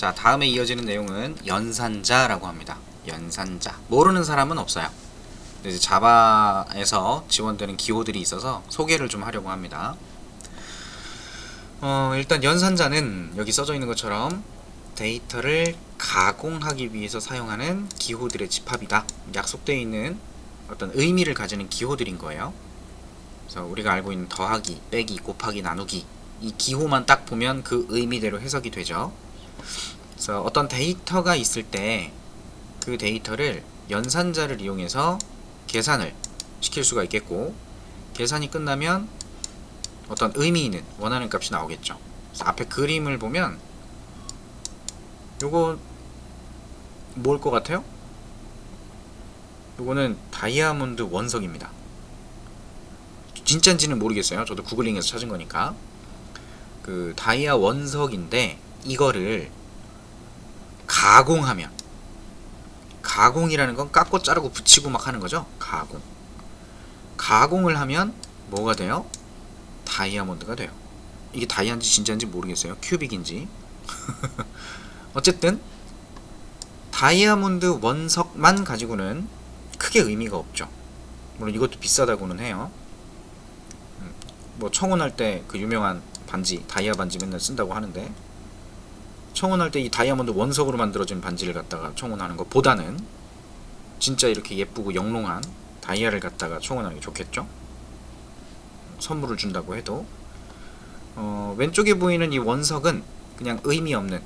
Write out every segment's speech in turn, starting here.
자, 다음에 이어지는 내용은 연산자라고 합니다. 연산자. 모르는 사람은 없어요. 근데 이제 자바에서 지원되는 기호들이 있어서 소개를 좀 하려고 합니다. 일단 연산자는 여기 써져 있는 것처럼 데이터를 가공하기 위해서 사용하는 기호들의 집합이다. 약속되어 있는 어떤 의미를 가지는 기호들인 거예요. 그래서 우리가 알고 있는 더하기, 빼기, 곱하기, 나누기, 이 기호만 딱 보면 그 의미대로 해석이 되죠. 그래서 어떤 데이터가 있을 때 그 데이터를 연산자를 이용해서 계산을 시킬 수가 있겠고, 계산이 끝나면 어떤 의미 있는 원하는 값이 나오겠죠. 그래서 앞에 그림을 보면 요거 뭘 것 같아요? 요거는 다이아몬드 원석입니다. 진짜인지는 모르겠어요. 저도 구글링에서 찾은 거니까. 그 다이아 원석인데 이거를 가공하면, 가공이라는 건 깎고 자르고 붙이고 막 하는 거죠. 가공을 하면 뭐가 돼요? 다이아몬드가 돼요. 이게 다이아인지 진짜인지 모르겠어요. 큐빅인지. 어쨌든 다이아몬드 원석만 가지고는 크게 의미가 없죠. 물론 이것도 비싸다고는 해요. 뭐 청혼할 때 그 유명한 반지, 다이아 반지 맨날 쓴다고 하는데, 청혼할 때 이 다이아몬드 원석으로 만들어진 반지를 갖다가 청혼하는 것보다는 진짜 이렇게 예쁘고 영롱한 다이아를 갖다가 청혼하는 게 좋겠죠. 선물을 준다고 해도. 왼쪽에 보이는 이 원석은 그냥 의미 없는,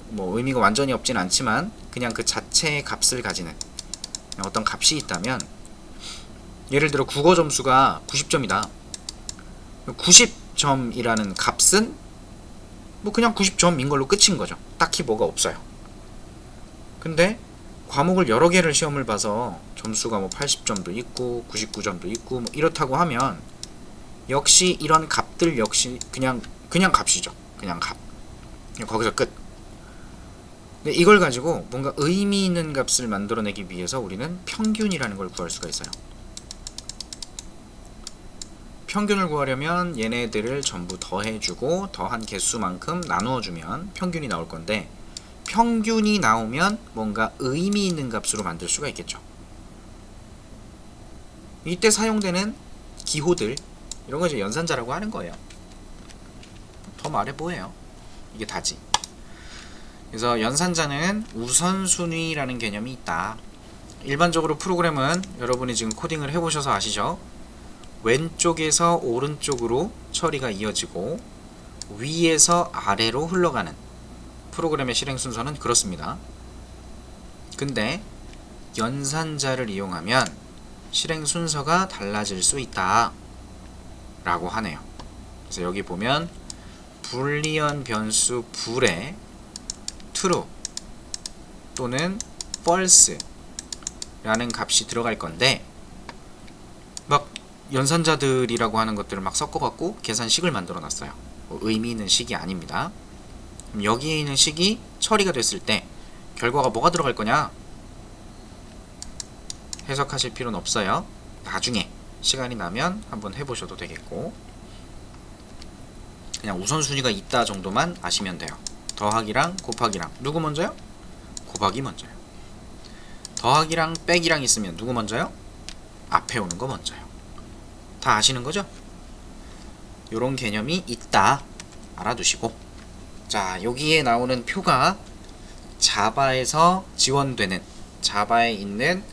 뭐 의미가 완전히 없진 않지만 그냥 그 자체의 값을 가지는 어떤 값이 있다면, 예를 들어 국어 점수가 90점이다. 90점이라는 값은 뭐 그냥 90점인 걸로 끝인 거죠. 딱히 뭐가 없어요. 근데 과목을 여러 개를 시험을 봐서 점수가 뭐 80점도 있고 99점도 있고 뭐 이렇다고 하면 역시 이런 값들 역시 그냥 값이죠. 그냥 값. 그냥 거기서 끝. 근데 이걸 가지고 뭔가 의미 있는 값을 만들어내기 위해서 우리는 평균이라는 걸 구할 수가 있어요. 평균을 구하려면 얘네들을 전부 더해주고 더한 개수만큼 나누어주면 평균이 나올 건데, 평균이 나오면 뭔가 의미 있는 값으로 만들 수가 있겠죠. 이때 사용되는 기호들, 이런 거 이제 연산자라고 하는 거예요. 더 말해 뭐예요? 이게 다지. 그래서 연산자는 우선순위라는 개념이 있다. 일반적으로 프로그램은 여러분이 지금 코딩을 해보셔서 아시죠? 왼쪽에서 오른쪽으로 처리가 이어지고 위에서 아래로 흘러가는 프로그램의 실행 순서는 그렇습니다. 근데 연산자를 이용하면 실행 순서가 달라질 수 있다 라고 하네요. 그래서 여기 보면 불리언 변수 불에 true 또는 false 라는 값이 들어갈 건데, 막 연산자들이라고 하는 것들을 막 섞어갖고 계산식을 만들어 놨어요. 의미 있는 식이 아닙니다. 그럼 여기에 있는 식이 처리가 됐을 때 결과가 뭐가 들어갈 거냐? 해석하실 필요는 없어요. 나중에 시간이 나면 한번 해보셔도 되겠고, 그냥 우선순위가 있다 정도만 아시면 돼요. 더하기랑 곱하기랑 누구 먼저요? 곱하기 먼저요. 더하기랑 빼기랑 있으면 누구 먼저요? 앞에 오는 거 먼저요. 다 아시는 거죠? 요런 개념이 있다 알아두시고, 자, 여기에 나오는 표가 자바에서 지원되는, 자바에 있는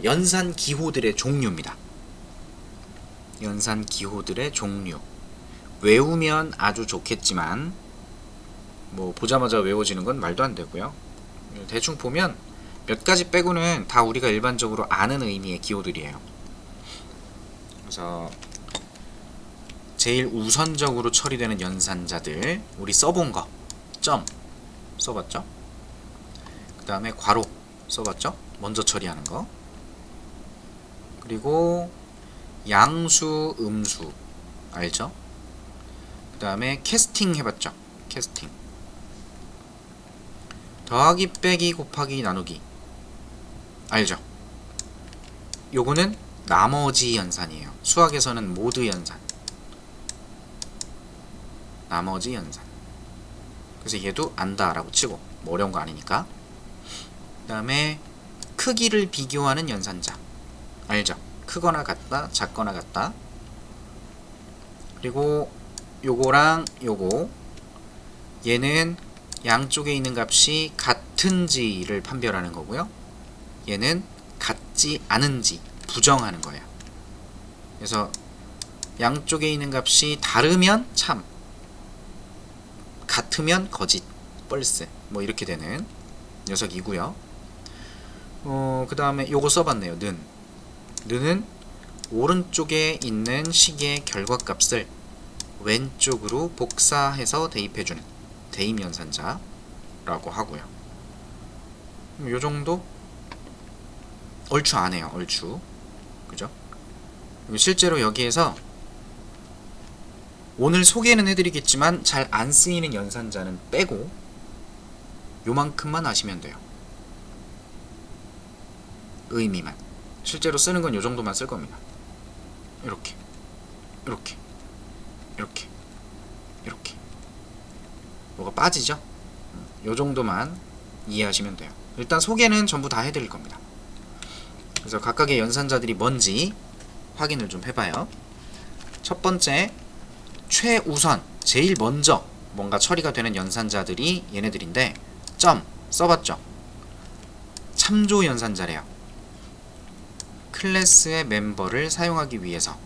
연산 기호들의 종류입니다. 연산 기호들의 종류. 외우면 아주 좋겠지만 뭐 보자마자 외워지는 건 말도 안 되고요. 대충 보면 몇 가지 빼고는 다 우리가 일반적으로 아는 의미의 기호들이에요. 그래서 제일 우선적으로 처리되는 연산자들, 우리 써본 거, 점 써봤죠? 그 다음에 괄호 써봤죠? 먼저 처리하는 거. 그리고 양수, 음수 알죠? 그 다음에 캐스팅 해봤죠? 캐스팅. 더하기, 빼기, 곱하기, 나누기 알죠? 요거는 나머지 연산이에요. 수학에서는 모드 연산, 나머지 연산. 그래서 얘도 안다라고 치고, 뭐 어려운 거 아니니까. 그 다음에 크기를 비교하는 연산자. 알죠? 크거나 같다, 작거나 같다. 그리고 요거랑 요거, 얘는 양쪽에 있는 값이 같은지를 판별하는 거고요. 얘는 같지 않은지 부정하는 거예요. 그래서 양쪽에 있는 값이 다르면 참, 같으면 거짓, 뻘스, 뭐 이렇게 되는 녀석이고요. 그 다음에 요거 써봤네요. 는은 오른쪽에 있는 식의 결과값을 왼쪽으로 복사해서 대입해주는 대입연산자라고 하고요. 요정도? 얼추 안해요. 얼추. 그죠? 실제로 여기에서 오늘 소개는 해드리겠지만 잘 안 쓰이는 연산자는 빼고 요만큼만 아시면 돼요. 의미만. 실제로 쓰는 건 요정도만 쓸 겁니다. 이렇게, 이렇게, 이렇게, 이렇게. 뭐가 빠지죠? 요정도만 이해하시면 돼요. 일단 소개는 전부 다 해드릴 겁니다. 그래서 각각의 연산자들이 뭔지 확인을 좀 해봐요. 첫 번째, 최우선, 제일 먼저 뭔가 처리가 되는 연산자들이 얘네들인데, 점 써봤죠? 참조 연산자래요. 클래스의 멤버를 사용하기 위해서,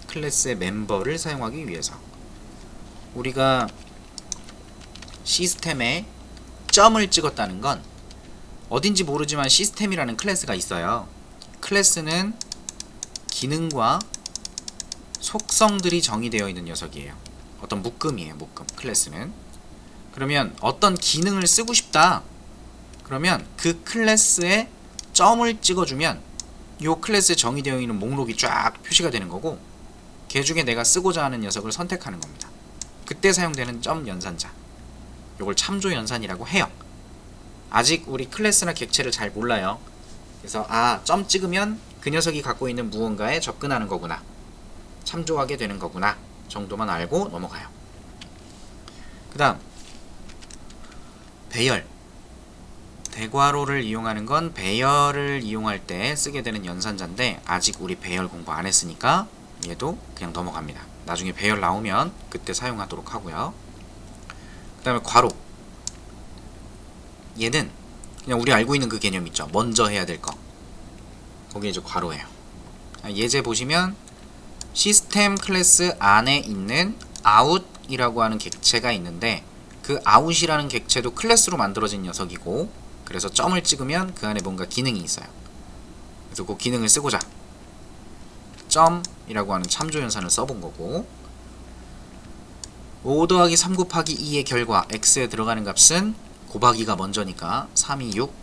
클래스의 멤버를 사용하기 위해서 우리가 시스템에 점을 찍었다는 건 어딘지 모르지만 시스템이라는 클래스가 있어요. 클래스는 기능과 속성들이 정의되어 있는 녀석이에요. 어떤 묶음이에요. 묶음. 클래스는. 그러면 어떤 기능을 쓰고 싶다. 그러면 그 클래스에 점을 찍어주면 이 클래스에 정의되어 있는 목록이 쫙 표시가 되는 거고, 걔 중에 내가 쓰고자 하는 녀석을 선택하는 겁니다. 그때 사용되는 점 연산자, 요걸 참조 연산이라고 해요. 아직 우리 클래스나 객체를 잘 몰라요. 그래서 점 찍으면 그 녀석이 갖고 있는 무언가에 접근하는 거구나, 참조하게 되는 거구나 정도만 알고 넘어가요. 그 다음 배열. 대괄호를 이용하는 건 배열을 이용할 때 쓰게 되는 연산자인데, 아직 우리 배열 공부 안 했으니까 얘도 그냥 넘어갑니다. 나중에 배열 나오면 그때 사용하도록 하고요. 그 다음에 괄호. 얘는 그냥 우리 알고 있는 그 개념 있죠. 먼저 해야 될 거. 거기에 이제 괄호예요. 예제 보시면 시스템 클래스 안에 있는 out이라고 하는 객체가 있는데, 그 out이라는 객체도 클래스로 만들어진 녀석이고, 그래서 점을 찍으면 그 안에 뭔가 기능이 있어요. 그래서 그 기능을 쓰고자 점이라고 하는 참조 연산을 써본 거고, 5 더하기 3 곱하기 2의 결과 x에 들어가는 값은 곱하기가 먼저니까 3이 6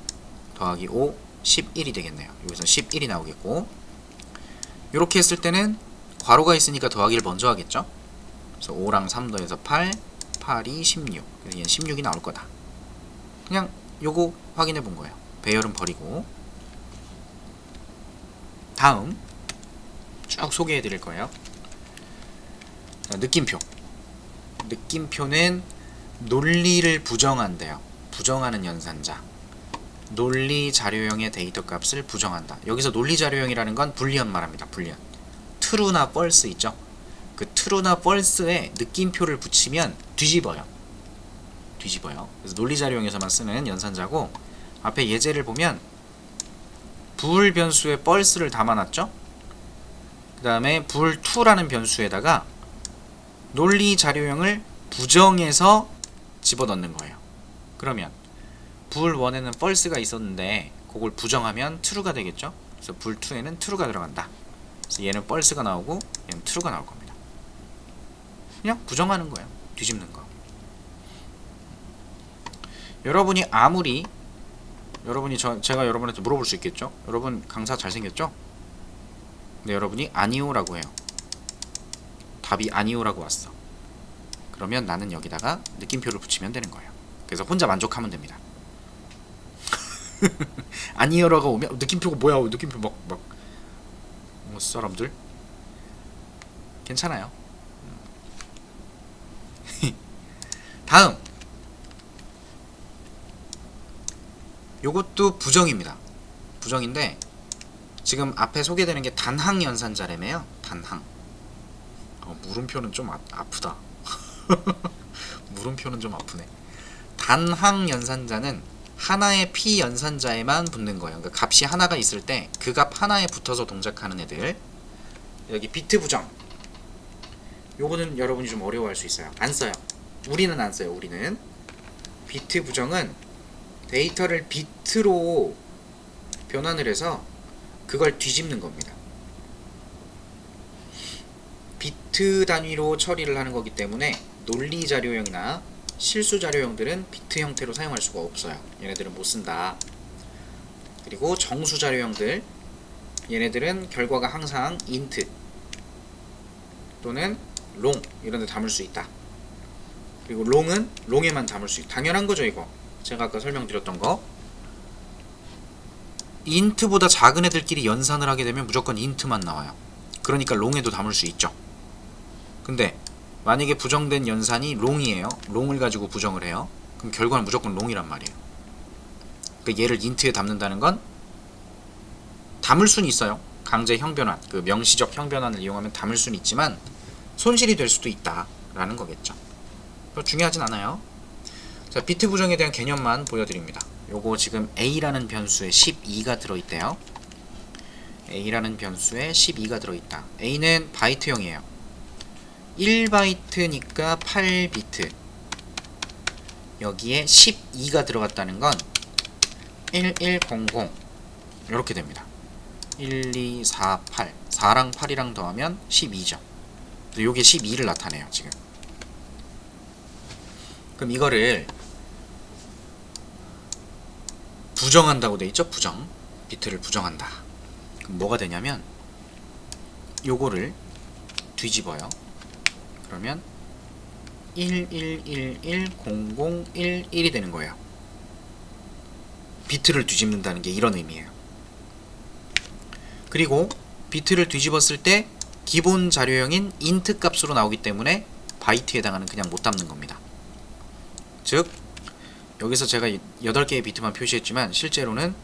더하기 5 11이 되겠네요. 여기서 11이 나오겠고, 이렇게 했을 때는 괄호가 있으니까 더하기를 먼저 하겠죠. 그래서 5랑 3 더해서 8, 8이 16. 그래서 얘는 16이 나올 거다. 그냥 요거 확인해 본 거예요. 배열은 버리고. 다음 쭉 소개해 드릴 거예요. 자, 느낌표. 느낌표는 논리를 부정한대요. 부정하는 연산자. 논리 자료형의 데이터 값을 부정한다. 여기서 논리 자료형이라는 건 불리언 말합니다. 불리언. true나 false 있죠? 그 true나 false에 느낌표를 붙이면 뒤집어요. 그래서 논리 자료형에서만 쓰는 연산자고, 앞에 예제를 보면 불 변수에 false를 담아놨죠? 그 다음에 불2라는 변수에다가 논리 자료형을 부정해서 집어넣는 거예요. 그러면 불1에는 false가 있었는데 그걸 부정하면 true가 되겠죠? 그래서 불2에는 true가 들어간다. 그래서 얘는 false가 나오고 얘는 true가 나올 겁니다. 그냥 부정하는 거예요. 뒤집는 거. 여러분이 아무리 제가 여러분한테 물어볼 수 있겠죠? 여러분 강사 잘생겼죠? 근데 여러분이 아니오라고 해요. 답이 아니오라고 왔어. 그러면 나는 여기다가 느낌표를 붙이면 되는 거예요. 그래서 혼자 만족하면 됩니다. 아니오라고 오면 느낌표가 뭐야? 느낌표 막 사람들 괜찮아요. 다음 요것도 부정입니다. 부정인데 지금 앞에 소개되는 게 단항 연산자래매요. 단항. 물음표는 좀 아프다. 물음표는 좀 아프네. 단항 연산자는 하나의 P 연산자에만 붙는 거예요. 그러니까 값이 하나가 있을 때 그 값 하나에 붙어서 동작하는 애들. 여기 비트 부정. 요거는 여러분이 좀 어려워할 수 있어요. 안 써요. 우리는 안 써요. 우리는 비트 부정은 데이터를 비트로 변환을 해서 그걸 뒤집는 겁니다. 비트 단위로 처리를 하는 거기 때문에 논리 자료형이나 실수 자료형들은 비트 형태로 사용할 수가 없어요. 얘네들은 못 쓴다. 그리고 정수 자료형들, 얘네들은 결과가 항상 int 또는 long 이런 데 담을 수 있다. 그리고 long은 long에만 담을 수 있다. 당연한 거죠, 이거. 제가 아까 설명드렸던 거. int보다 작은 애들끼리 연산을 하게 되면 무조건 int만 나와요. 그러니까 long에도 담을 수 있죠. 근데 만약에 부정된 연산이 long이에요. long을 가지고 부정을 해요. 그럼 결과는 무조건 long이란 말이에요. 그러니까 얘를 int에 담는다는 건 담을 수는 있어요. 강제 형변환, 그 명시적 형변환을 이용하면 담을 수는 있지만 손실이 될 수도 있다라는 거겠죠. 중요하진 않아요. 자, 비트 부정에 대한 개념만 보여드립니다. 요거 지금 a라는 변수에 12가 들어있대요. a라는 변수에 12가 들어있다. a는 바이트형이에요. 1바이트니까 8비트. 여기에 12가 들어갔다는 건 1100 이렇게 됩니다. 1, 2, 4, 8. 4랑 8이랑 더하면 12죠. 요게 12를 나타내요, 지금. 그럼 이거를 부정한다고 돼 있죠? 부정. 비트를 부정한다. 그럼 뭐가 되냐면 요거를 뒤집어요. 그러면 11110011이 되는 거예요. 비트를 뒤집는다는 게 이런 의미예요. 그리고 비트를 뒤집었을 때 기본 자료형인 int 값으로 나오기 때문에 바이트에 해당하는 그냥 못 담는 겁니다. 즉 여기서 제가 8개의 비트만 표시했지만 실제로는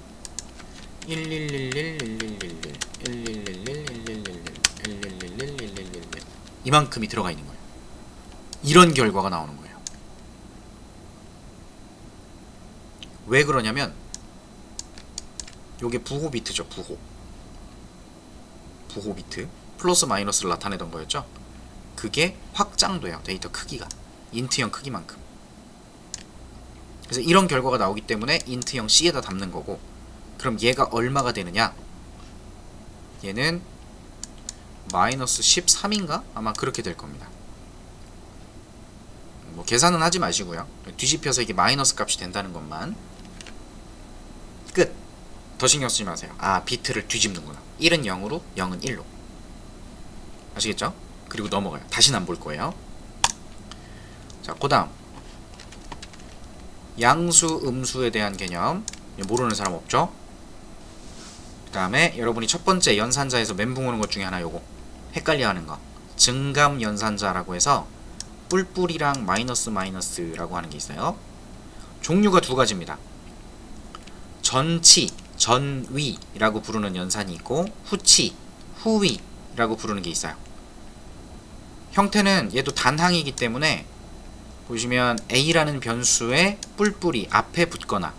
111111111111111111111111 이만큼이 들어가 있는 거예요. 이런 결과가 나오는 거예요. 왜 그러냐면 요게 부호 비트죠. 부호 비트 플러스 마이너스를 나타내던 거였죠. 그게 확장돼요. 데이터 크기가 int형 크기만큼. 그래서 이런 결과가 나오기 때문에 int형 C에다 담는 거고, 그럼 얘가 얼마가 되느냐? 얘는 마이너스 13인가? 아마 그렇게 될 겁니다. 뭐 계산은 하지 마시고요. 뒤집혀서 이게 마이너스 값이 된다는 것만. 끝. 더 신경 쓰지 마세요. 아, 비트를 뒤집는구나. 1은 0으로 0은 1로. 아시겠죠? 그리고 넘어가요. 다시는 안 볼 거예요. 자, 그 다음 양수, 음수에 대한 개념 모르는 사람 없죠? 그 다음에 여러분이 첫 번째 연산자에서 멘붕 오는 것 중에 하나, 요거 헷갈려하는 거, 증감 연산자라고 해서 뿔뿔이랑 마이너스 마이너스라고 하는 게 있어요. 종류가 두 가지입니다. 전치, 전위라고 부르는 연산이 있고 후치, 후위라고 부르는 게 있어요. 형태는 얘도 단항이기 때문에 보시면 a라는 변수에 뿔뿔이 앞에 붙거나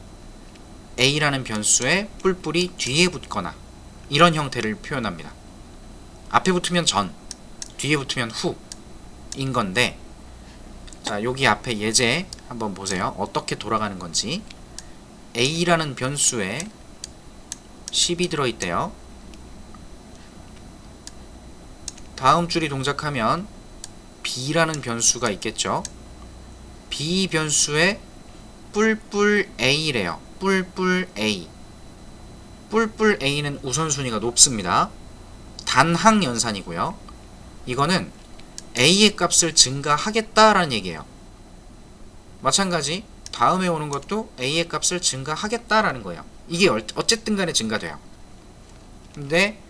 a라는 변수에 뿔뿔이 뒤에 붙거나 이런 형태를 표현합니다. 앞에 붙으면 전, 뒤에 붙으면 후인 건데, 자, 여기 앞에 예제 한번 보세요. 어떻게 돌아가는 건지. a라는 변수에 10이 들어있대요. 다음 줄이 동작하면 b라는 변수가 있겠죠. b 변수에 뿔뿔 a래요. 뿔뿔 a. 뿔뿔 a는 우선순위가 높습니다. 단항 연산이고요. 이거는 a의 값을 증가하겠다라는 얘기예요. 마찬가지 다음에 오는 것도 a의 값을 증가하겠다라는 거예요. 이게 어쨌든 간에 증가돼요. 근데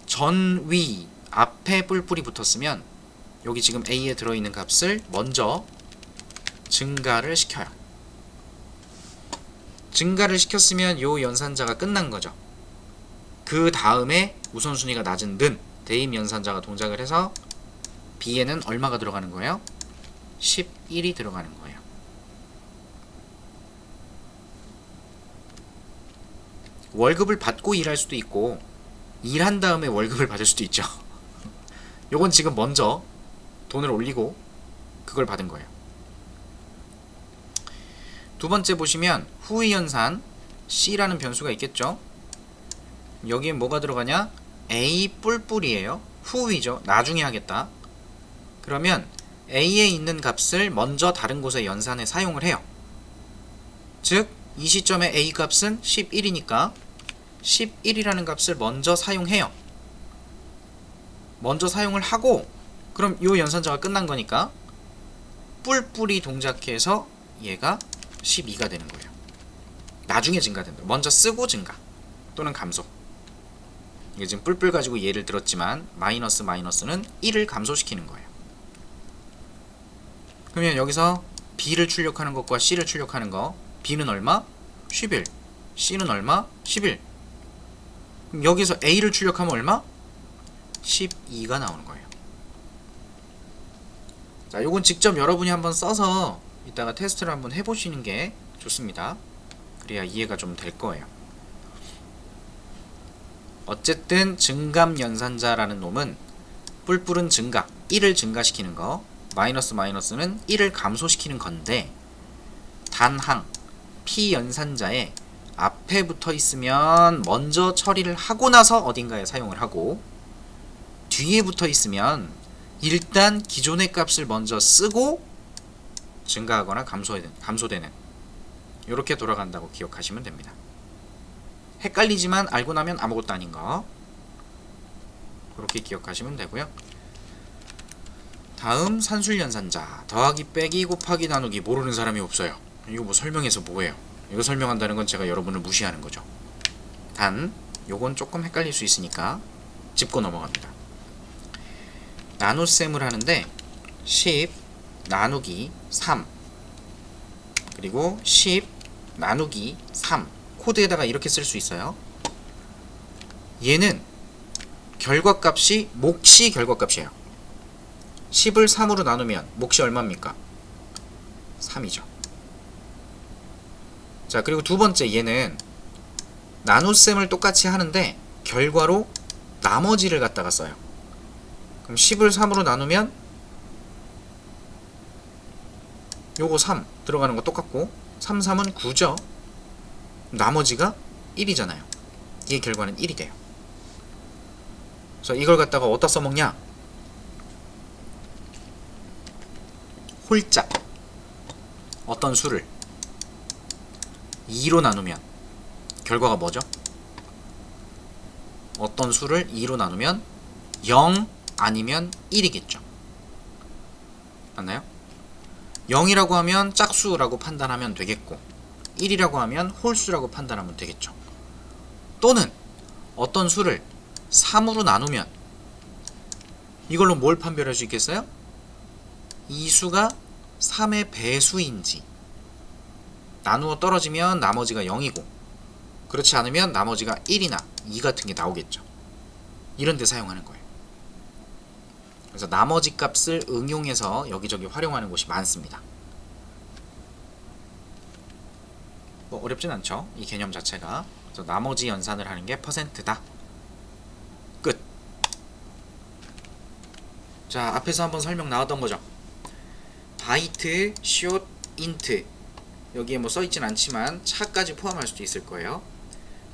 전위 앞에 뿔뿔이 붙었으면 여기 지금 a에 들어있는 값을 먼저 증가를 시켜요. 증가를 시켰으면 요 연산자가 끝난 거죠. 그 다음에 우선순위가 낮은 는 대입 연산자가 동작을 해서 B에는 얼마가 들어가는 거예요? 11이 들어가는 거예요. 월급을 받고 일할 수도 있고 일한 다음에 월급을 받을 수도 있죠. 요건 지금 먼저 돈을 올리고 그걸 받은 거예요. 두 번째 보시면 후의 연산 C라는 변수가 있겠죠. 여기에 뭐가 들어가냐? A 뿔뿔이에요. 후위죠. 나중에 하겠다. 그러면 A에 있는 값을 먼저 다른 곳에 연산해 사용을 해요. 즉, 이 시점에 A 값은 11이니까 11이라는 값을 먼저 사용해요. 먼저 사용을 하고 그럼 요 연산자가 끝난 거니까 뿔뿔이 동작해서 얘가 12가 되는 거예요. 나중에 증가된다. 먼저 쓰고 증가 또는 감소. 이게 지금 뿔뿔 가지고 예를 들었지만 마이너스는 1을 감소시키는 거예요. 그러면 여기서 B를 출력하는 것과 C를 출력하는 거, B는 얼마? 11. C는 얼마? 11. 그럼 여기서 A를 출력하면 얼마? 12가 나오는 거예요. 자, 요건 직접 여러분이 한번 써서 이따가 테스트를 한번 해보시는 게 좋습니다. 그래야 이해가 좀 될 거예요. 어쨌든 증감연산자라는 놈은 뿔뿔은 증가, 1을 증가시키는 거, 마이너스는 1을 감소시키는 건데 단항, P연산자에 앞에 붙어 있으면 먼저 처리를 하고 나서 어딘가에 사용을 하고 뒤에 붙어 있으면 일단 기존의 값을 먼저 쓰고 증가하거나 감소되는 이렇게 돌아간다고 기억하시면 됩니다. 헷갈리지만 알고 나면 아무것도 아닌 거 그렇게 기억하시면 되고요. 다음 산술연산자 더하기 빼기 곱하기 나누기 모르는 사람이 없어요. 이거 뭐 설명해서 뭐예요? 이거 설명한다는 건 제가 여러분을 무시하는 거죠. 단 요건 조금 헷갈릴 수 있으니까 짚고 넘어갑니다. 나눗셈을 하는데 10 나누기 3 그리고 10 나누기 3 코드에다가 이렇게 쓸 수 있어요. 얘는 결과값이 몫이 결과값이에요. 10을 3으로 나누면 몫이 얼마입니까? 3이죠. 자, 그리고 두 번째 얘는 나눗셈을 똑같이 하는데 결과로 나머지를 갖다가 써요. 그럼 10을 3으로 나누면 요거 3 들어가는 거 똑같고 3, 3은 9죠. 나머지가 1이잖아요. 이 결과는 1이 돼요. 그래서 이걸 갖다가 어디다 써먹냐? 홀짝 어떤 수를 2로 나누면 결과가 뭐죠? 어떤 수를 2로 나누면 0 아니면 1이겠죠. 맞나요? 0이라고 하면 짝수라고 판단하면 되겠고 1이라고 하면 홀수라고 판단하면 되겠죠. 또는 어떤 수를 3으로 나누면 이걸로 뭘 판별할 수 있겠어요? 이 수가 3의 배수인지 나누어 떨어지면 나머지가 0이고 그렇지 않으면 나머지가 1이나 2 같은 게 나오겠죠. 이런 데 사용하는 거예요. 그래서 나머지 값을 응용해서 여기저기 활용하는 곳이 많습니다. 뭐 어렵진 않죠. 이 개념 자체가. 그래서 나머지 연산을 하는 게 %다. 끝. 자, 앞에서 한번 설명 나왔던 거죠. 바이트, 숏, 인트 여기에 뭐 써있진 않지만 차까지 포함할 수도 있을 거예요.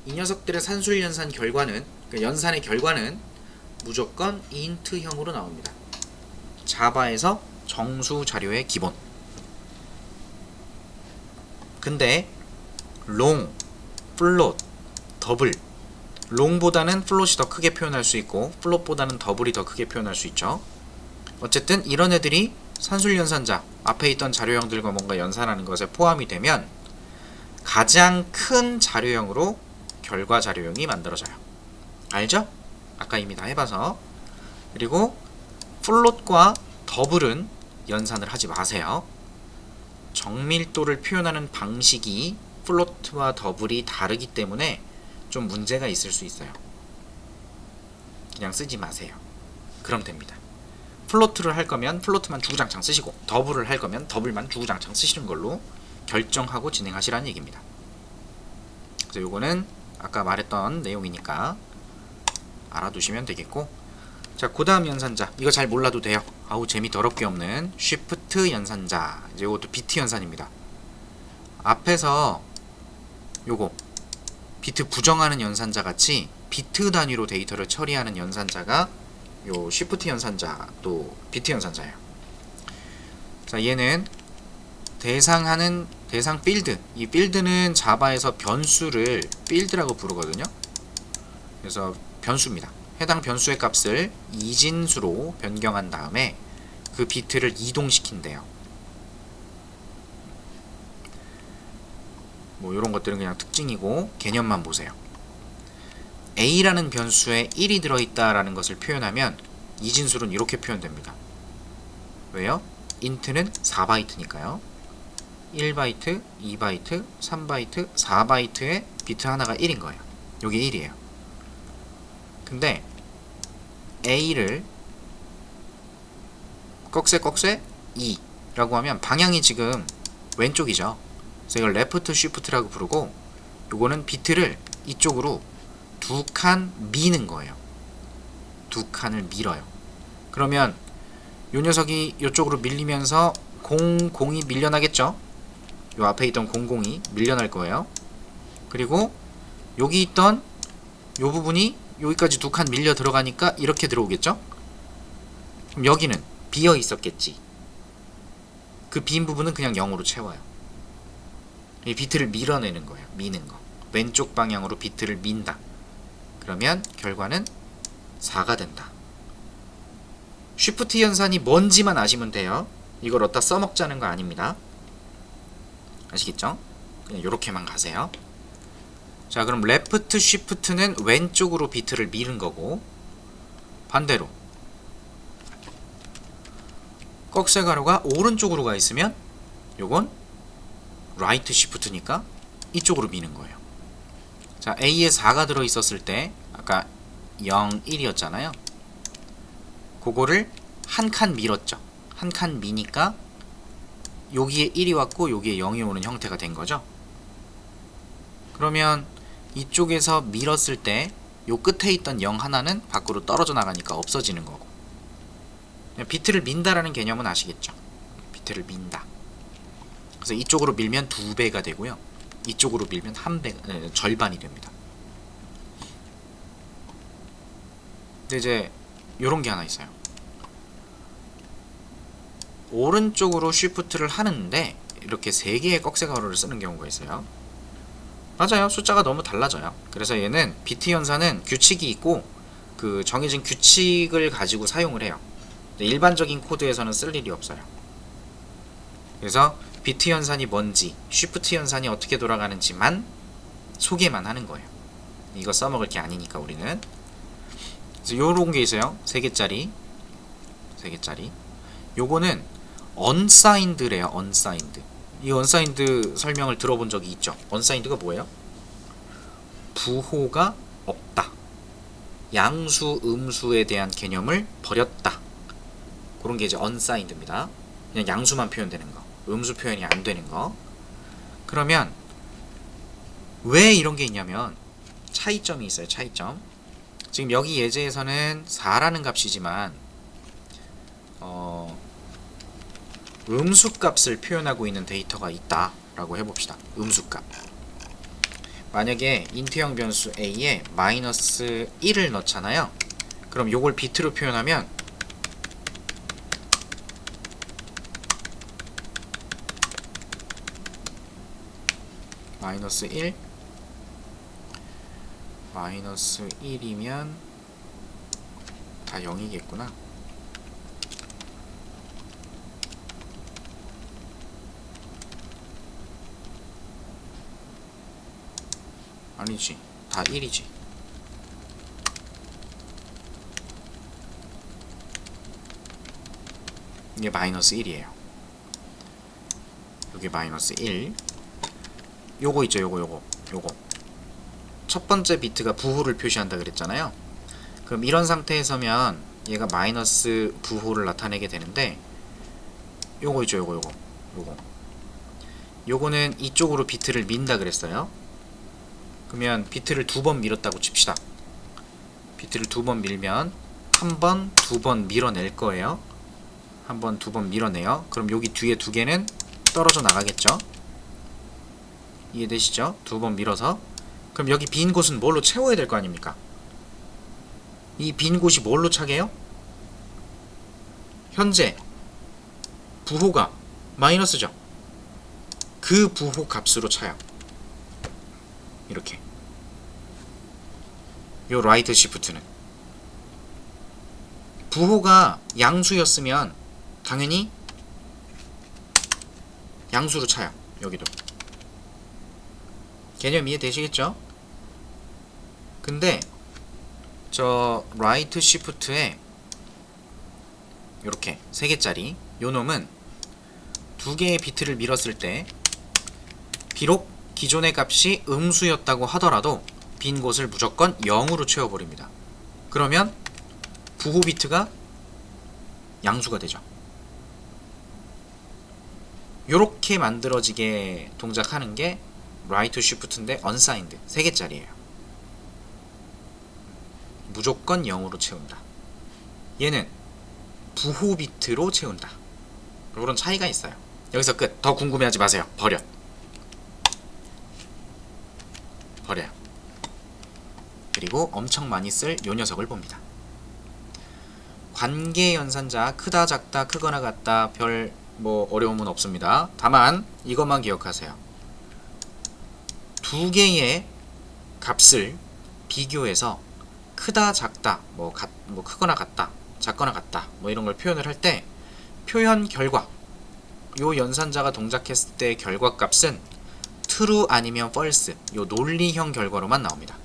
이 녀석들의 산술연산 결과는 그러니까 연산의 결과는 무조건 인트형으로 나옵니다. 자바에서 정수 자료의 기본. 근데 롱, 플롯, 더블 롱보다는 플롯이 더 크게 표현할 수 있고 플롯보다는 더블이 더 크게 표현할 수 있죠. 어쨌든 이런 애들이 산술연산자 앞에 있던 자료형들과 뭔가 연산하는 것에 포함이 되면 가장 큰 자료형으로 결과 자료형이 만들어져요. 알죠? 아까 이미 다 해봐서. 그리고 플롯과 더블은 연산을 하지 마세요. 정밀도를 표현하는 방식이 플로트와 더블이 다르기 때문에 좀 문제가 있을 수 있어요. 그냥 쓰지 마세요. 그럼 됩니다. 플로트를 할 거면 플로트만 주구장창 쓰시고, 더블을 할 거면 더블만 주구장창 쓰시는 걸로 결정하고 진행하시라는 얘기입니다. 그래서 요거는 아까 말했던 내용이니까 알아두시면 되겠고, 자, 그 다음 연산자, 이거 잘 몰라도 돼요. 아우, 재미 더럽게 없는 쉬프트 연산자. 이제 이것도 비트 연산입니다. 앞에서 요거 비트 부정하는 연산자 같이 비트 단위로 데이터를 처리하는 연산자가 요 쉬프트 연산자, 또 비트 연산자예요. 자, 얘는 대상 필드, 이 필드는 자바에서 변수를 필드라고 부르거든요. 그래서 변수입니다. 해당 변수의 값을 이진수로 변경한 다음에 그 비트를 이동시킨대요. 뭐 이런 것들은 그냥 특징이고 개념만 보세요. a라는 변수에 1이 들어있다라는 것을 표현하면 이진수는 이렇게 표현됩니다. 왜요? int는 4바이트니까요. 1바이트, 2바이트, 3바이트, 4바이트의 비트 하나가 1인 거예요. 여기 1이에요. 근데 a를 꺽쇠 2라고 하면 방향이 지금 왼쪽이죠. 그래서 이걸 레프트 쉬프트라고 부르고, 요거는 비트를 이쪽으로 두 칸 미는 거예요. 두 칸을 밀어요. 그러면 요 녀석이 이쪽으로 밀리면서 00이 밀려나겠죠. 요 앞에 있던 00이 밀려날 거예요. 그리고 여기 있던 요 부분이 여기까지 두 칸 밀려 들어가니까 이렇게 들어오겠죠. 그럼 여기는 비어 있었겠지. 그 빈 부분은 그냥 0으로 채워요. 이 비트를 밀어내는 거예요. 미는 거. 왼쪽 방향으로 비트를 민다. 그러면 결과는 4가 된다. 쉬프트 연산이 뭔지만 아시면 돼요. 이걸 어디다 써먹자는 거 아닙니다. 아시겠죠? 그냥 이렇게만 가세요. 자, 그럼 레프트 쉬프트는 왼쪽으로 비트를 미는 거고, 반대로 꺽쇠 가루가 오른쪽으로 가 있으면 요건 라이트 쉬프트니까 이쪽으로 미는 거예요. 자, A에 4가 들어있었을 때 아까 0, 1이었잖아요. 그거를 한 칸 밀었죠. 한 칸 미니까 여기에 1이 왔고 여기에 0이 오는 형태가 된 거죠. 그러면 이쪽에서 밀었을 때 요 끝에 있던 0 하나는 밖으로 떨어져 나가니까 없어지는 거고, 비트를 민다라는 개념은 아시겠죠? 비트를 민다. 그래서 이쪽으로 밀면 2배가 되고요. 이쪽으로 밀면 절반이 됩니다. 근데 이제 요런 게 하나 있어요. 오른쪽으로 쉬프트를 하는데 이렇게 3개의 꺽쇠 가루를 쓰는 경우가 있어요. 맞아요. 숫자가 너무 달라져요. 그래서 얘는 비트 연산은 규칙이 있고 그 정해진 규칙을 가지고 사용을 해요. 일반적인 코드에서는 쓸 일이 없어요. 그래서 비트 연산이 뭔지, 쉬프트 연산이 어떻게 돌아가는지만 소개만 하는 거예요. 이거 써먹을 게 아니니까 우리는. 그래서 요런 게 있어요. 3개짜리. 요거는 unsigned래요. unsigned. 이 unsigned 설명을 들어본 적이 있죠. unsigned가 뭐예요? 부호가 없다. 양수, 음수에 대한 개념을 버렸다. 그런 게 이제 unsigned입니다. 그냥 양수만 표현되는 거. 음수 표현이 안 되는 거. 그러면 왜 이런 게 있냐면 차이점이 있어요. 차이점. 지금 여기 예제에서는 4라는 값이지만 음수값을 표현하고 있는 데이터가 있다라고 해봅시다. 음수값. 만약에 인트형 변수 a에 마이너스 1을 넣잖아요. 그럼 요걸 비트로 표현하면 마이너스 1 마이너스 1이면 다 0이겠구나. 아니지, 다 1이지. 이게 마이너스 1이에요. 여기 마이너스 1. 요거 있죠. 요거 첫 번째 비트가 부호를 표시한다 그랬잖아요. 그럼 이런 상태에서면 얘가 마이너스 부호를 나타내게 되는데, 요거 있죠. 요거는 이쪽으로 비트를 민다 그랬어요. 그러면 비트를 두 번 밀었다고 칩시다. 비트를 두 번 밀면 한 번, 두 번 밀어낼 거예요. 한 번, 두 번 밀어내요. 그럼 여기 뒤에 두 개는 떨어져 나가겠죠. 이해되시죠? 두 번 밀어서. 그럼 여기 빈 곳은 뭘로 채워야 될 거 아닙니까? 이 빈 곳이 뭘로 차게요? 현재 부호가 마이너스죠. 그 부호 값으로 차요. 이렇게. 요 라이트 시프트는 부호가 양수였으면 당연히 양수로 차요. 여기도. 개념 이해되시겠죠? 근데 저 라이트 시프트에 요렇게 3개짜리 요 놈은 두 개의 비트를 밀었을 때 비록 기존의 값이 음수였다고 하더라도 빈 곳을 무조건 0으로 채워버립니다. 그러면 부호 비트가 양수가 되죠. 요렇게 만들어지게 동작하는 게 라이트 시프트인데 언사인드 3개짜리예요. 무조건 0으로 채운다. 얘는 부호 비트로 채운다. 이런 차이가 있어요. 여기서 끝. 더 궁금해하지 마세요. 버려요. 그리고 엄청 많이 쓸 요 녀석을 봅니다. 관계 연산자 크다 작다 크거나 같다 별 뭐 어려움은 없습니다. 다만 이것만 기억하세요. 두 개의 값을 비교해서 크다 작다 뭐 크거나 같다 작거나 같다 뭐 이런 걸 표현을 할 때 표현 결과 요 연산자가 동작했을 때 결과 값은 true 아니면 false 요 논리형 결과로만 나옵니다.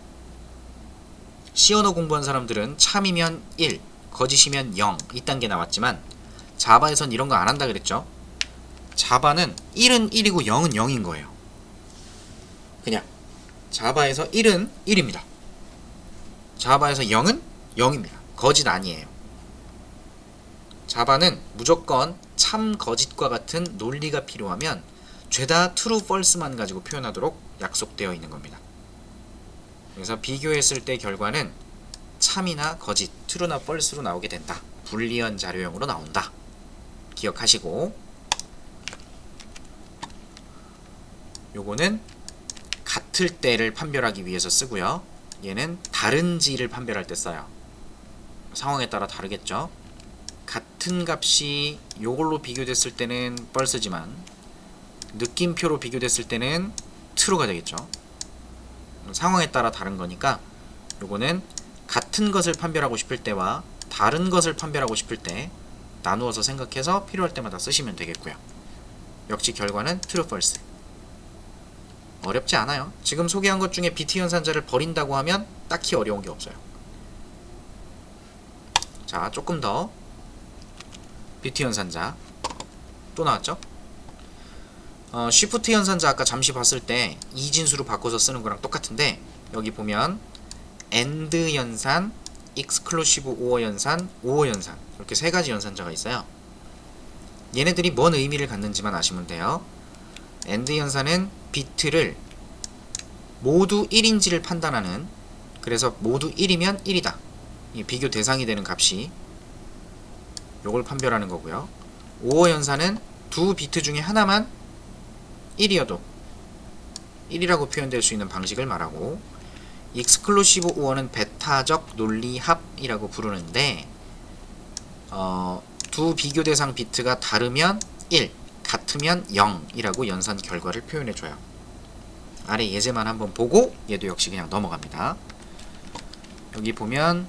C 언어 공부한 사람들은 참이면 1, 거짓이면 0 이 단계 나왔지만 자바에선 이런 거 안 한다 그랬죠. 자바는 1은 1이고 0은 0인 거예요. 그냥 자바에서 1은 1입니다. 자바에서 0은 0입니다. 거짓 아니에요. 자바는 무조건 참 거짓과 같은 논리가 필요하면 죄다 true false만 가지고 표현하도록 약속되어 있는 겁니다. 그래서 비교했을 때 결과는 참이나 거짓, true나 false로 나오게 된다. 불리언 자료형으로 나온다. 기억하시고, 요거는 같을 때를 판별하기 위해서 쓰고요. 얘는 다른지를 판별할 때 써요. 상황에 따라 다르겠죠. 같은 값이 요걸로 비교됐을 때는 false지만 느낌표로 비교됐을 때는 true가 되겠죠. 상황에 따라 다른 거니까 요거는 같은 것을 판별하고 싶을 때와 다른 것을 판별하고 싶을 때 나누어서 생각해서 필요할 때마다 쓰시면 되겠고요. 역시 결과는 true, false. 어렵지 않아요. 지금 소개한 것 중에 비트 연산자를 버린다고 하면 딱히 어려운 게 없어요. 자, 조금 더 비트 연산자 또 나왔죠? 쉬프트 연산자 아까 잠시 봤을 때 이진수로 바꿔서 쓰는 거랑 똑같은데 여기 보면 AND 연산, exclusive OR 연산, OR 연산 이렇게 세 가지 연산자가 있어요. 얘네들이 뭔 의미를 갖는지만 아시면 돼요. AND 연산은 비트를 모두 1인지를 판단하는, 그래서 모두 1이면 1이다. 이 비교 대상이 되는 값이 요걸 판별하는 거고요. OR 연산은 두 비트 중에 하나만 1이어도 1이라고 표현될 수 있는 방식을 말하고, 익스클루시브 OR는 베타적 논리합이라고 부르는데 두 비교 대상 비트가 다르면 1, 같으면 0이라고 연산 결과를 표현해줘요. 아래 예제만 한번 보고 얘도 역시 그냥 넘어갑니다. 여기 보면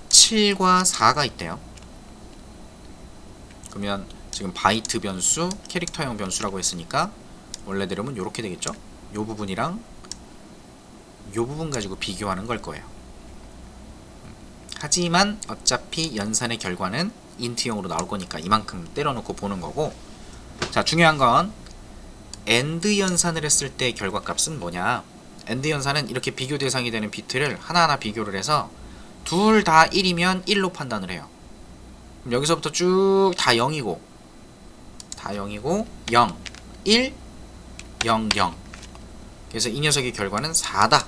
7과 4가 있대요. 그러면 지금 바이트 변수, 캐릭터형 변수라고 했으니까 원래대로면 이렇게 되겠죠? 요 부분이랑 요 부분 가지고 비교하는 걸 거예요. 하지만 어차피 연산의 결과는 인트형으로 나올 거니까 이만큼 때려놓고 보는 거고, 자, 중요한 건 AND 연산을 했을 때 결과값은 뭐냐? AND 연산은 이렇게 비교 대상이 되는 비트를 하나하나 비교를 해서 둘 다 1이면 1로 판단을 해요. 그럼 여기서부터 쭉 다 0이고 0, 1, 0, 0. 그래서 이 녀석의 결과는 4다.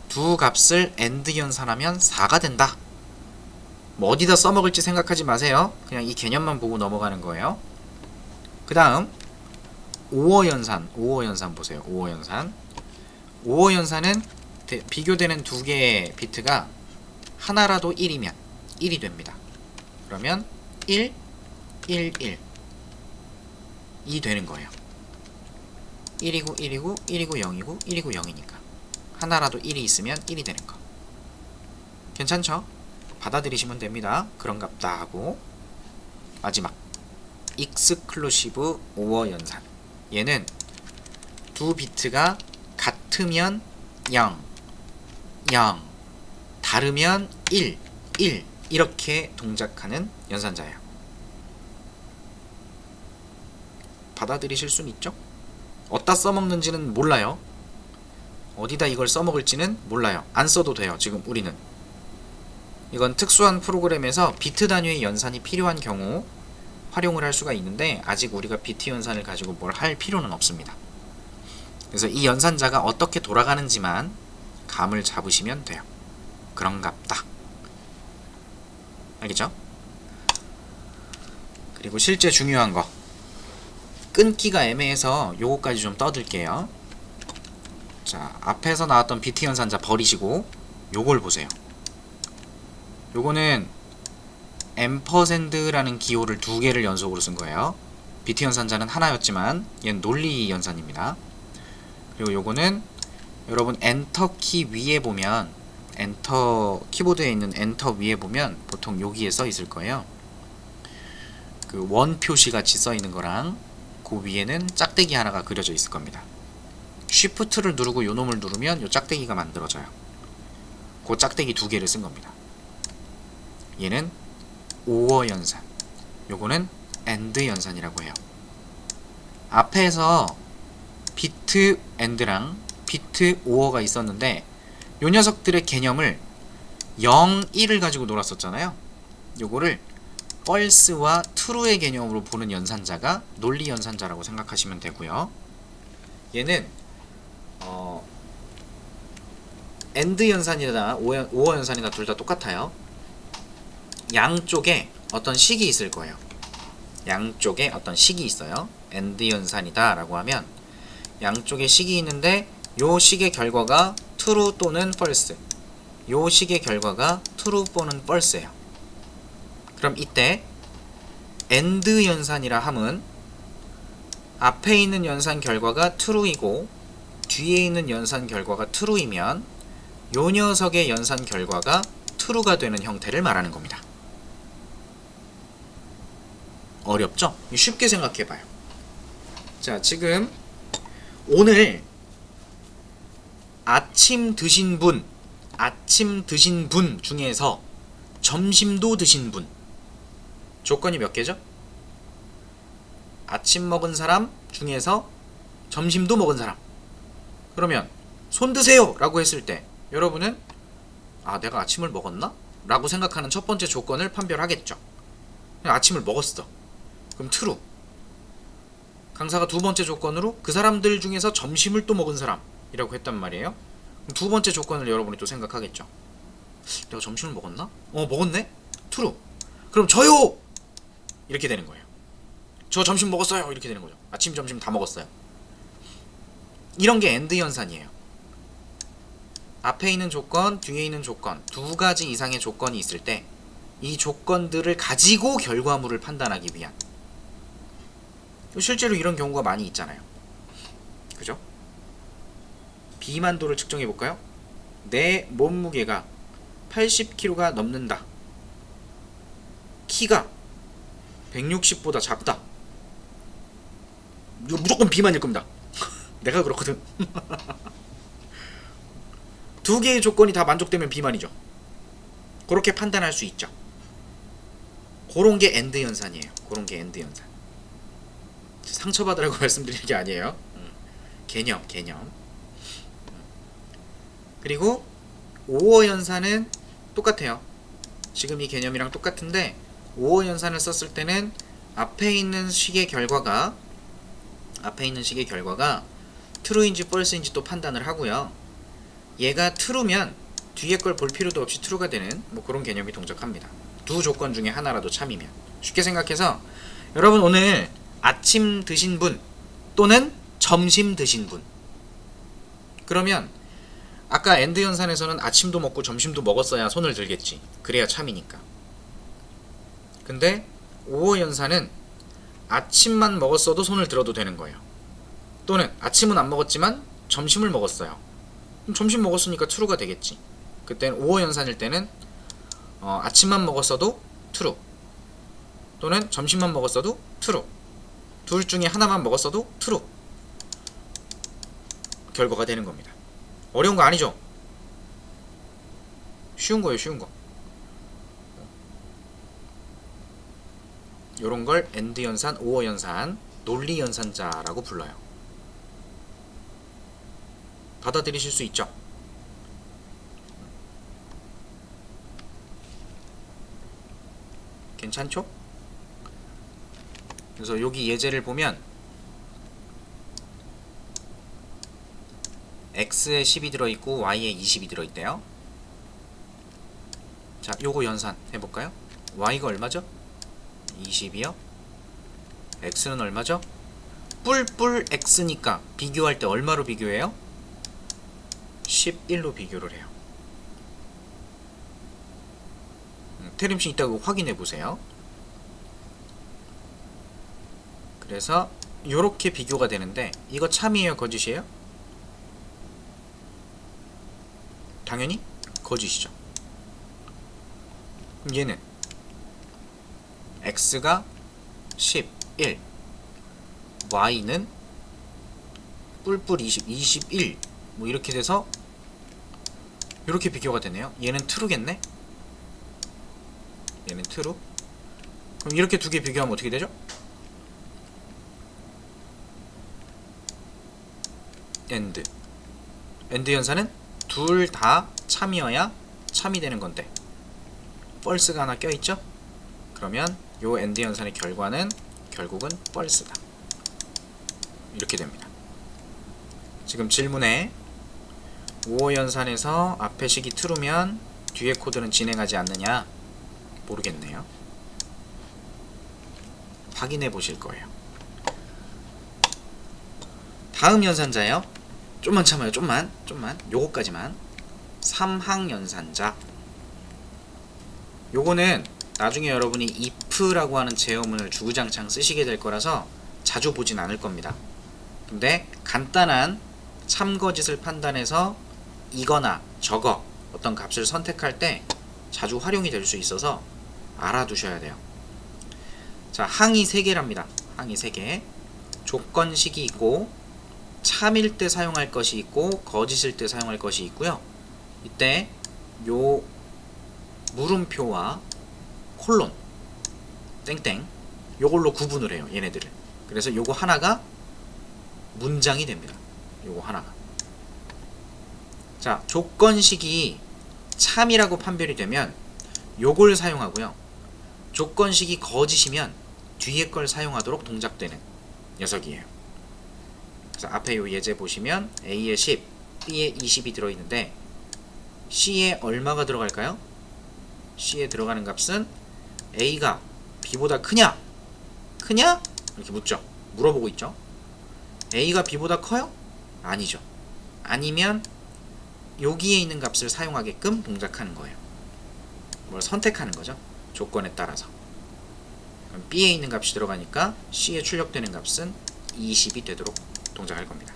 두 값을 AND 연산하면 4가 된다. 뭐 어디다 써먹을지 생각하지 마세요. 그냥 이 개념만 보고 넘어가는 거예요. 그 다음 5어 연산 보세요. 5어 연산. 5어 연산은 비교되는 두 개의 비트가 하나라도 1이면 1이 됩니다. 그러면 1, 1, 1 2 되는 거예요. 1이고 1이고 1이고 0이고 1이고 0이니까 하나라도 1이 있으면 1이 되는 거. 괜찮죠? 받아들이시면 됩니다. 그런갑다 하고 마지막 익스클루시브 5어 연산. 얘는 두 비트가 같으면 0, 0, 다르면 1, 1 이렇게 동작하는 연산자예요. 받아들이실 수는 있죠? 어디다 써먹는지는 몰라요. 어디다 이걸 써먹을지는 몰라요. 안 써도 돼요. 지금 우리는 이건 특수한 프로그램에서 비트 단위의 연산이 필요한 경우 활용을 할 수가 있는데 아직 우리가 비트 연산을 가지고 뭘 할 필요는 없습니다. 그래서 이 연산자가 어떻게 돌아가는지만 감을 잡으시면 돼요. 그런갑다. 알겠죠? 그리고 실제 중요한 거 끊기가 애매해서 요거까지 좀 떠들게요. 자, 앞에서 나왔던 비트 연산자 버리시고 요걸 보세요. 요거는 앰퍼샌드라는 기호를 두 개를 연속으로 쓴 거예요. 비트 연산자는 하나였지만 얘는 논리 연산입니다. 그리고 요거는 여러분 엔터 키 위에 보면 엔터 키보드에 있는 엔터 위에 보면 보통 여기에 써 있을 거예요. 그 원 표시 같이 써 있는 거랑 그 위에는 짝대기 하나가 그려져 있을 겁니다. 쉬프트를 누르고 요 놈을 누르면 요 짝대기가 만들어져요. 그 짝대기 두 개를 쓴 겁니다. 얘는 5어 연산, 요거는 AND 연산이라고 해요. 앞에서 비트 AND랑 비트 5어가 있었는데 요 녀석들의 개념을 0, 1을 가지고 놀았었잖아요. 요거를 펄스와 트루의 개념으로 보는 연산자가 논리 연산자라고 생각하시면 되고요. 얘는 AND 연산이나 5어 연산이나 둘 다 똑같아요. 양쪽에 어떤 식이 있을 거예요. 양쪽에 어떤 식이 있어요. AND 연산이다 라고 하면 양쪽에 식이 있는데 요 식의 결과가 true 또는 false, 요 식의 결과가 true 또는 false예요. 그럼 이때 AND 연산이라 함은 앞에 있는 연산 결과가 true이고 뒤에 있는 연산 결과가 true이면 요 녀석의 연산 결과가 true가 되는 형태를 말하는 겁니다. 어렵죠? 쉽게 생각해봐요. 자, 지금 오늘 아침 드신 분 중에서 점심도 드신 분 조건이 몇 개죠? 아침 먹은 사람 중에서 점심도 먹은 사람. 그러면 손 드세요 라고 했을 때 여러분은 아, 내가 아침을 먹었나? 라고 생각하는 첫 번째 조건을 판별하겠죠. 아침을 먹었어. 그럼 true. 강사가 두 번째 조건으로 그 사람들 중에서 점심을 또 먹은 사람이라고 했단 말이에요. 그럼 두 번째 조건을 여러분이 또 생각하겠죠. 내가 점심을 먹었나? 먹었네? true. 그럼 저요! 이렇게 되는 거예요. 저 점심 먹었어요! 이렇게 되는 거죠. 아침, 점심 다 먹었어요. 이런 게 AND 연산이에요. 앞에 있는 조건, 뒤에 있는 조건, 두 가지 이상의 조건이 있을 때 이 조건들을 가지고 결과물을 판단하기 위한, 실제로 이런 경우가 많이 있잖아요. 그죠? 비만도를 측정해 볼까요? 내 몸무게가 80kg가 넘는다. 키가 160보다 작다. 이거 무조건 비만일 겁니다. 내가 그렇거든. 두 개의 조건이 다 만족되면 비만이죠. 그렇게 판단할 수 있죠. 그런 게 AND 연산이에요. 그런 게 AND 연산. 상처받으라고 말씀드리는 게 아니에요. 개념. 그리고 5어 연산은 똑같아요. 지금 이 개념이랑 똑같은데 5어 연산을 썼을 때는 앞에 있는 식의 결과가 true인지 false인지 또 판단을 하고요. 얘가 true면 뒤에 걸 볼 필요도 없이 true가 되는 뭐 그런 개념이 동작합니다. 두 조건 중에 하나라도 참이면. 쉽게 생각해서 여러분 오늘 아침 드신 분 또는 점심 드신 분, 그러면 아까 엔드 연산에서는 아침도 먹고 점심도 먹었어야 손을 들겠지. 그래야 참이니까. 근데 5어 연산은 아침만 먹었어도 손을 들어도 되는 거예요. 또는 아침은 안 먹었지만 점심을 먹었어요. 그럼 점심 먹었으니까 true가 되겠지. 그때는 5어 연산일 때는 아침만 먹었어도 true, 또는 점심만 먹었어도 true, 둘 중에 하나만 먹었어도 true 결과가 되는 겁니다. 어려운 거 아니죠? 쉬운 거예요, 쉬운 거. 요런 걸 엔드 연산, 5어 연산, 논리 연산자라고 불러요. 받아들이실 수 있죠? 괜찮죠? 그래서 여기 예제를 보면 x에 10이 들어있고 y에 20이 들어있대요. 자, 요거 연산 해볼까요? y가 얼마죠? 20이요. x는 얼마죠? 뿔뿔 x니까 비교할 때 얼마로 비교해요? 11로 비교를 해요. 테림신 있다고 확인해 보세요. 그래서 요렇게 비교가 되는데 이거 참이에요, 거짓이에요? 당연히 거짓이죠. 그럼 얘는 x가 11, y는 뿔뿔 20, 21 뭐 이렇게 돼서 이렇게 비교가 되네요. 얘는 true겠네? 얘는 true. 그럼 이렇게 두 개 비교하면 어떻게 되죠? end 연산은 둘 다 참이어야 참이 되는 건데 false가 하나 껴있죠? 그러면 요 end 연산의 결과는 결국은 false다. 이렇게 됩니다. 지금 질문에 5어 연산에서 앞에 식이 true면 뒤에 코드는 진행하지 않느냐? 모르겠네요. 확인해 보실 거예요. 다음 연산자요. 좀만 참아요. 좀만. 요거까지만. 3항 연산자. 요거는 나중에 여러분이 if라고 하는 제어문을 주구장창 쓰시게 될 거라서 자주 보진 않을 겁니다. 근데 간단한 참거짓을 판단해서 이거나 저거 어떤 값을 선택할 때 자주 활용이 될 수 있어서 알아두셔야 돼요. 자, 항이 3개랍니다. 항이 3개. 조건식이 있고 참일 때 사용할 것이 있고 거짓일 때 사용할 것이 있고요. 이때 요 물음표와 콜론 땡땡 요걸로 구분을 해요, 얘네들을. 그래서 요거 하나가 문장이 됩니다. 요거 하나가. 자, 조건식이 참이라고 판별이 되면 요걸 사용하고요. 조건식이 거짓이면 뒤에 걸 사용하도록 동작되는 녀석이에요. 그래서 앞에 요 예제 보시면 A에 10, B에 20이 들어있는데 C에 얼마가 들어갈까요? C에 들어가는 값은 A가 B보다 크냐? 크냐? 이렇게 묻죠. 물어보고 있죠. A가 B보다 커요? 아니죠. 아니면 여기에 있는 값을 사용하게끔 동작하는 거예요. 뭘 선택하는 거죠. 조건에 따라서. 그럼 B에 있는 값이 들어가니까 C에 출력되는 값은 20이 되도록 동작할 겁니다.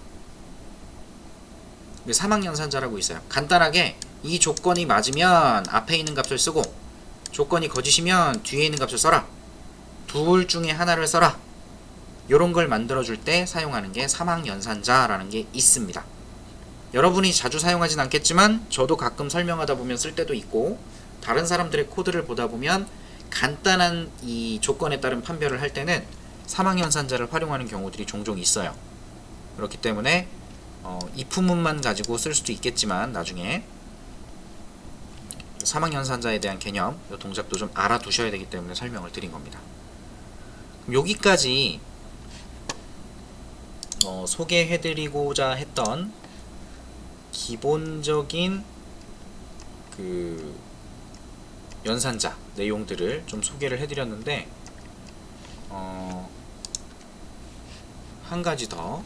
3항 연산자라고 있어요. 간단하게 이 조건이 맞으면 앞에 있는 값을 쓰고 조건이 거짓이면 뒤에 있는 값을 써라. 둘 중에 하나를 써라. 요런 걸 만들어줄 때 사용하는 게 3항 연산자라는 게 있습니다. 여러분이 자주 사용하진 않겠지만 저도 가끔 설명하다 보면 쓸 때도 있고 다른 사람들의 코드를 보다 보면 간단한 이 조건에 따른 판별을 할 때는 사망연산자를 활용하는 경우들이 종종 있어요. 그렇기 때문에 if문만 가지고 쓸 수도 있겠지만 나중에 사망연산자에 대한 개념, 이 동작도 좀 알아두셔야 되기 때문에 설명을 드린 겁니다. 여기까지 소개해드리고자 했던 기본적인 그 연산자 내용들을 좀 소개를 해드렸는데 한 가지 더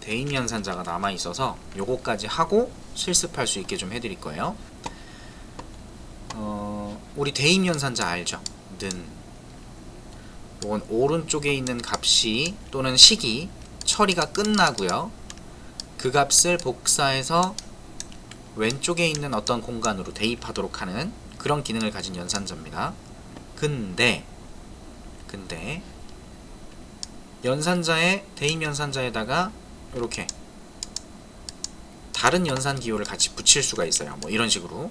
대입연산자가 남아있어서 요거까지 하고 실습할 수 있게 좀 해드릴 거예요. 우리 대입연산자 알죠? 는 요건 오른쪽에 있는 값이 또는 식이 처리가 끝나고요. 그 값을 복사해서 왼쪽에 있는 어떤 공간으로 대입하도록 하는 그런 기능을 가진 연산자입니다. 근데 연산자에 대입연산자에다가 이렇게 다른 연산 기호를 같이 붙일 수가 있어요. 뭐 이런 식으로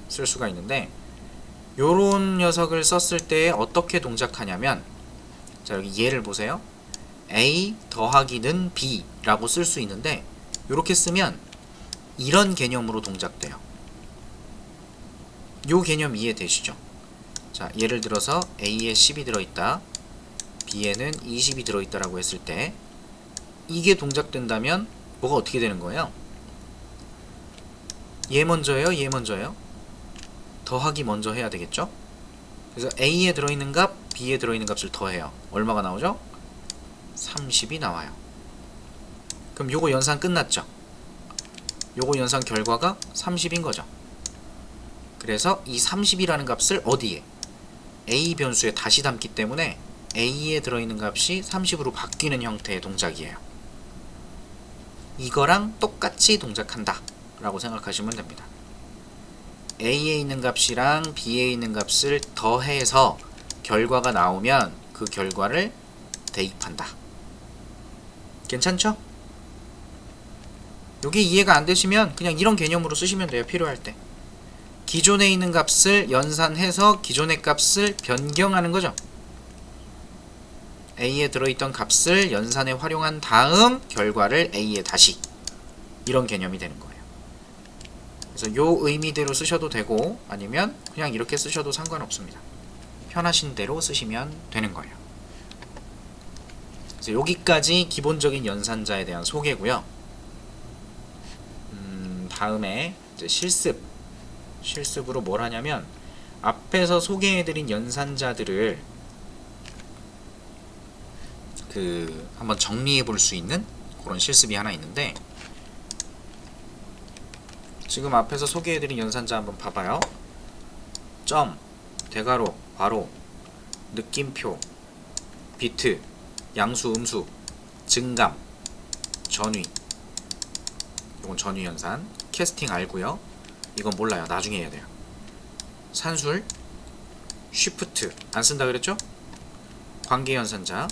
쓸 수가 있는데 요런 녀석을 썼을 때 어떻게 동작하냐면 자 여기 얘를 보세요. A 더하기는 B 라고 쓸 수 있는데 요렇게 쓰면 이런 개념으로 동작돼요. 요 개념 이해되시죠? 자 예를 들어서 A에 10이 들어있다, B에는 20이 들어있다라고 했을 때 이게 동작된다면 뭐가 어떻게 되는 거예요? 얘 먼저예요? 얘 먼저예요? 더하기 먼저 해야 되겠죠? 그래서 A에 들어있는 값, B에 들어있는 값을 더해요. 얼마가 나오죠? 30이 나와요. 그럼 요거 연산 끝났죠? 요거 연산 결과가 30인 거죠. 그래서 이 30이라는 값을 어디에? A 변수에 다시 담기 때문에 A에 들어있는 값이 30으로 바뀌는 형태의 동작이에요. 이거랑 똑같이 동작한다 라고 생각하시면 됩니다. A에 있는 값이랑 B에 있는 값을 더해서 결과가 나오면 그 결과를 대입한다. 괜찮죠? 여기 이해가 안 되시면 그냥 이런 개념으로 쓰시면 돼요. 필요할 때. 기존에 있는 값을 연산해서 기존의 값을 변경하는 거죠. A에 들어있던 값을 연산에 활용한 다음 결과를 A에 다시, 이런 개념이 되는 거예요. 그래서 요 의미대로 쓰셔도 되고 아니면 그냥 이렇게 쓰셔도 상관없습니다. 편하신 대로 쓰시면 되는 거예요. 그래서 여기까지 기본적인 연산자에 대한 소개고요. 다음에 이제 실습으로 뭘 하냐면 앞에서 소개해드린 연산자들을 한번 정리해 볼 수 있는 그런 실습이 하나 있는데, 지금 앞에서 소개해드린 연산자 한번 봐봐요. 점, 대괄호, 괄호, 느낌표, 비트, 양수, 음수, 증감, 전위. 이건 전위 연산. 캐스팅 알고요. 이건 몰라요. 나중에 해야 돼요. 산술, 쉬프트 안 쓴다 그랬죠? 관계 연산자,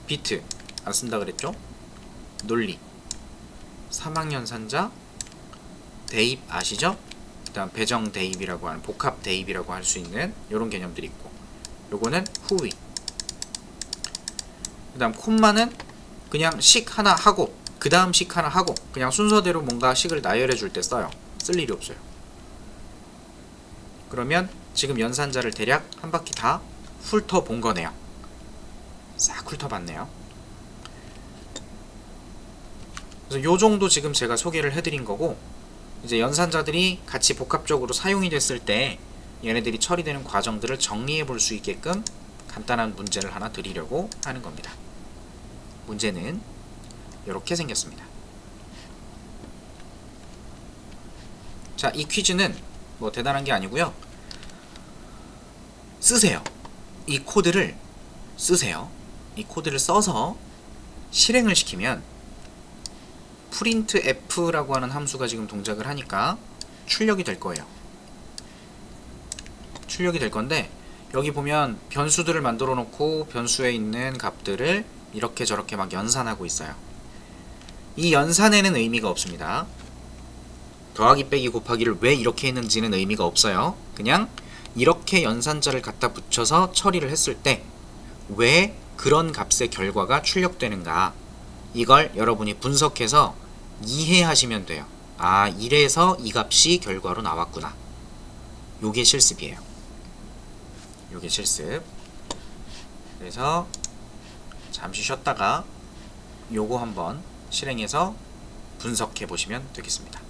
비트 안 쓴다 그랬죠? 논리, 사망 연산자, 대입 아시죠? 그 다음 배정 대입이라고 하는, 복합 대입이라고 할 수 있는 이런 개념들이 있고, 요거는 후위. 그 다음 콤마는 그냥 식 하나 하고 그 다음 식 하나 하고 그냥 순서대로 뭔가 식을 나열해 줄 때 써요. 쓸 일이 없어요. 그러면 지금 연산자를 대략 한 바퀴 다 훑어본 거네요. 싹 훑어봤네요. 그래서 요 정도 지금 제가 소개를 해드린 거고, 이제 연산자들이 같이 복합적으로 사용이 됐을 때 얘네들이 처리되는 과정들을 정리해 볼 수 있게끔 간단한 문제를 하나 드리려고 하는 겁니다. 문제는 이렇게 생겼습니다. 자, 이 퀴즈는 뭐 대단한 게 아니고요. 쓰세요. 이 코드를 쓰세요. 이 코드를 써서 실행을 시키면 printf라고 하는 함수가 지금 동작을 하니까 출력이 될 거예요. 출력이 될 건데, 여기 보면 변수들을 만들어 놓고 변수에 있는 값들을 이렇게 저렇게 막 연산하고 있어요. 이 연산에는 의미가 없습니다. 더하기 빼기 곱하기를 왜 이렇게 했는지는 의미가 없어요. 그냥 이렇게 연산자를 갖다 붙여서 처리를 했을 때 왜 그런 값의 결과가 출력되는가, 이걸 여러분이 분석해서 이해하시면 돼요. 아, 이래서 이 값이 결과로 나왔구나. 요게 실습이에요. 요게 실습. 그래서 잠시 쉬었다가 요거 한번 실행해서 분석해 보시면 되겠습니다.